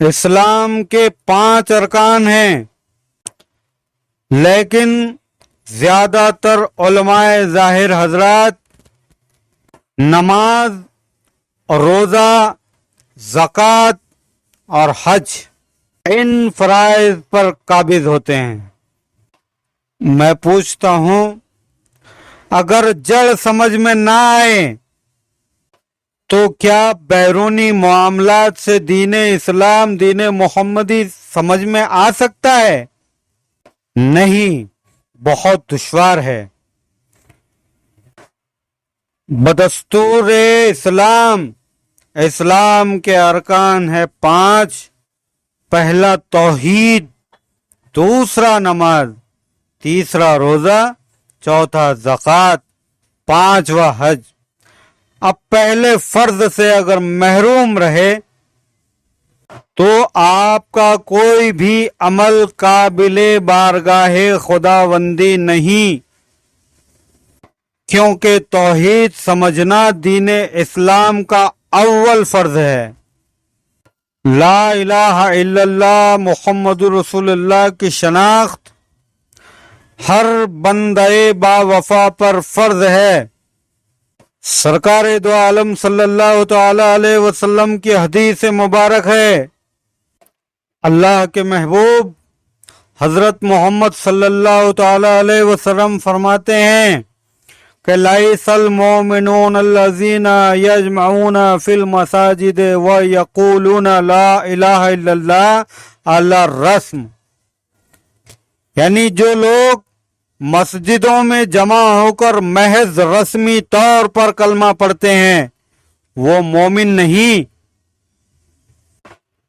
اسلام کے 5 ارکان ہیں، لیکن زیادہ تر علماء ظاہر حضرات نماز، روزہ، زکوٰۃ اور حج ان فرائض پر قابض ہوتے ہیں۔ میں پوچھتا ہوں، اگر جڑ سمجھ میں نہ آئے تو کیا بیرونی معاملات سے دین اسلام، دین محمدی سمجھ میں آ سکتا ہے؟ نہیں، بہت دشوار ہے۔ بدستور اسلام، اسلام کے ارکان ہے 5۔ پہلا توحید، دوسرا نماز، تیسرا روزہ، چوتھا زکوٰۃ، 5واں حج۔ اب پہلے فرض سے اگر محروم رہے تو آپ کا کوئی بھی عمل قابل بارگاہ خداوندی نہیں، کیونکہ توحید سمجھنا دین اسلام کا اول فرض ہے۔ لا الہ الا اللہ محمد رسول اللہ کی شناخت ہر بندہ با وفا پر فرض ہے۔ سرکار دو عالم صلی اللہ تعالی علیہ وسلم کی حدیث مبارک ہے، اللہ کے محبوب حضرت محمد صلی اللہ تعالی علیہ وسلم فرماتے ہیں کہ لیس المؤمنون الذین یجمعون فی المساجد ویقولون لا الہ الا اللہ علی الرسم، یعنی جو لوگ مسجدوں میں جمع ہو کر محض رسمی طور پر کلمہ پڑھتے ہیں وہ مومن نہیں۔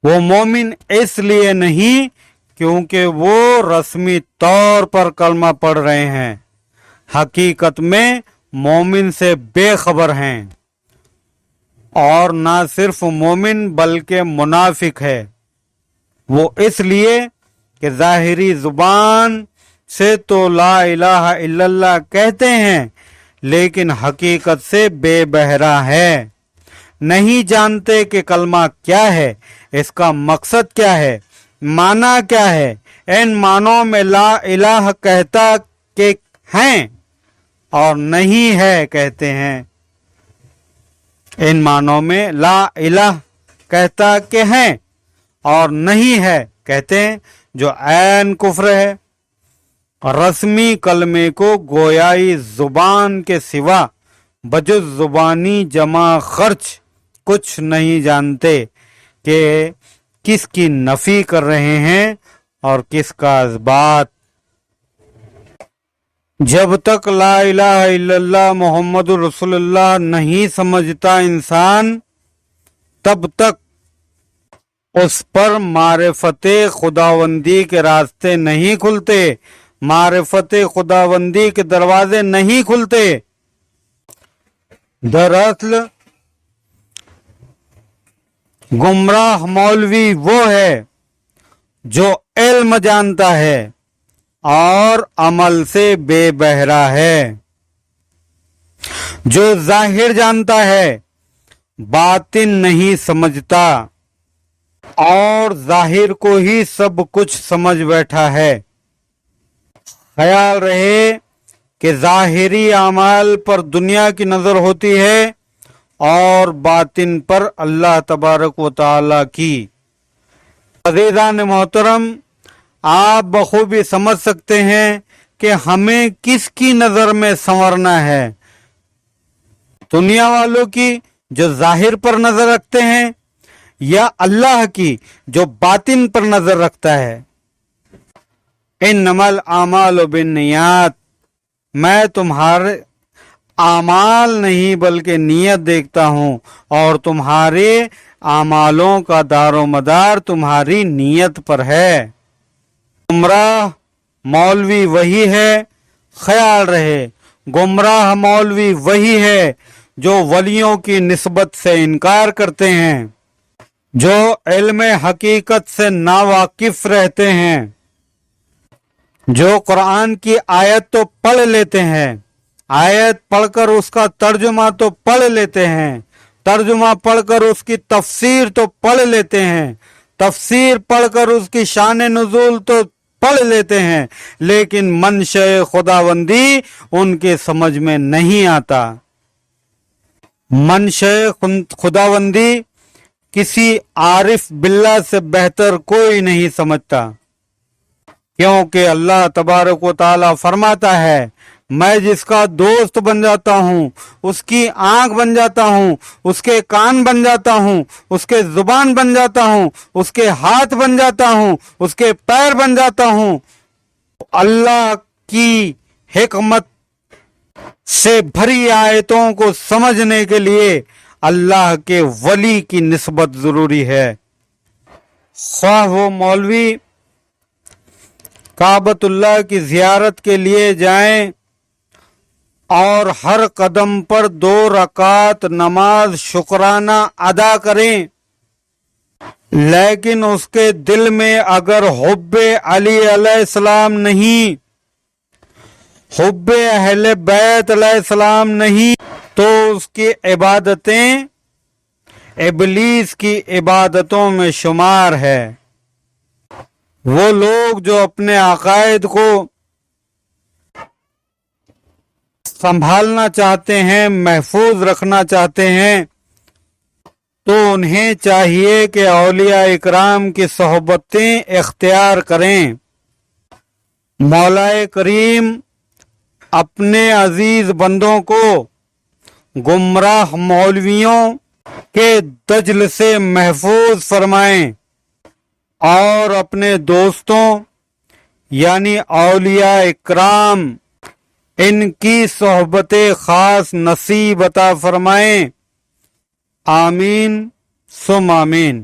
وہ مومن اس لیے نہیں کیونکہ وہ رسمی طور پر کلمہ پڑھ رہے ہیں، حقیقت میں مومن سے بے خبر ہیں، اور نہ صرف مومن بلکہ منافق ہے۔ وہ اس لیے کہ ظاہری زبان سے تو لا الہ الا اللہ کہتے ہیں لیکن حقیقت سے بے بہرا ہے، نہیں جانتے کہ کلمہ کیا ہے، اس کا مقصد کیا ہے، معنی کیا ہے۔ ان معنوں میں لا الہ کہتا کہ ہیں اور نہیں ہے کہتے ہیں، ان معنوں میں لا الہ کہتا کہ ہیں اور نہیں ہے کہتے ہیں، جو عین کفر ہے۔ رسمی کلمے کو گویائی زبان کے سوا بجز زبانی جمع خرچ کچھ نہیں جانتے کہ کس کی نفی کر رہے ہیں اور کس کا اثبات۔ جب تک لا الہ الا اللہ محمد رسول اللہ نہیں سمجھتا انسان، تب تک اس پر معرفت خداوندی کے راستے نہیں کھلتے، معرفت خداوندی کے دروازے نہیں کھلتے۔ دراصل گمراہ مولوی وہ ہے جو علم جانتا ہے اور عمل سے بے بہرا ہے، جو ظاہر جانتا ہے باطن نہیں سمجھتا اور ظاہر کو ہی سب کچھ سمجھ بیٹھا ہے۔ خیال رہے کہ ظاہری اعمال پر دنیا کی نظر ہوتی ہے اور باطن پر اللہ تبارک و تعالی کی۔ عزیزان محترم، آپ بخوبی سمجھ سکتے ہیں کہ ہمیں کس کی نظر میں سنورنا ہے، دنیا والوں کی جو ظاہر پر نظر رکھتے ہیں یا اللہ کی جو باطن پر نظر رکھتا ہے۔ انما الاعمال بالنیات، میں تمہارے اعمال نہیں بلکہ نیت دیکھتا ہوں، اور تمہارے اعمالوں کا دار و مدار تمہاری نیت پر ہے۔ گمراہ مولوی وہی ہے، خیال رہے، گمراہ مولوی وہی ہے جو ولیوں کی نسبت سے انکار کرتے ہیں، جو علم حقیقت سے ناواقف رہتے ہیں، جو قرآن کی آیت تو پڑھ لیتے ہیں، آیت پڑھ کر اس کا ترجمہ تو پڑھ لیتے ہیں، ترجمہ پڑھ کر اس کی تفسیر تو پڑھ لیتے ہیں، تفسیر پڑھ کر اس کی شان نزول تو پڑھ لیتے ہیں، لیکن منشأ خداوندی ان کے سمجھ میں نہیں آتا۔ منشأ خداوندی کسی عارف باللہ سے بہتر کوئی نہیں سمجھتا، کیونکہ اللہ تبارک و تعالی فرماتا ہے میں جس کا دوست بن جاتا ہوں، اس کی آنکھ بن جاتا ہوں، اس کے کان بن جاتا ہوں، اس کے زبان بن جاتا ہوں، اس کے ہاتھ بن جاتا ہوں، اس کے پیر بن جاتا ہوں۔ اللہ کی حکمت سے بھری آیتوں کو سمجھنے کے لیے اللہ کے ولی کی نسبت ضروری ہے، خواہ وہ مولوی کعبۃ اللہ کی زیارت کے لیے جائیں اور ہر قدم پر 2 رکعت نماز شکرانہ ادا کریں، لیکن اس کے دل میں اگر حب علی علیہ السلام نہیں، حب اہل بیت علیہ السلام نہیں، تو اس کی عبادتیں ابلیس کی عبادتوں میں شمار ہے۔ وہ لوگ جو اپنے عقائد کو سنبھالنا چاہتے ہیں، محفوظ رکھنا چاہتے ہیں، تو انہیں چاہیے کہ اولیاء اکرام کی صحبتیں اختیار کریں۔ مولا کریم اپنے عزیز بندوں کو گمراہ مولویوں کے دجل سے محفوظ فرمائیں اور اپنے دوستوں یعنی اولیاء اکرام ان کی صحبت خاص نصیب عطا فرمائیں۔ آمین ثم آمین۔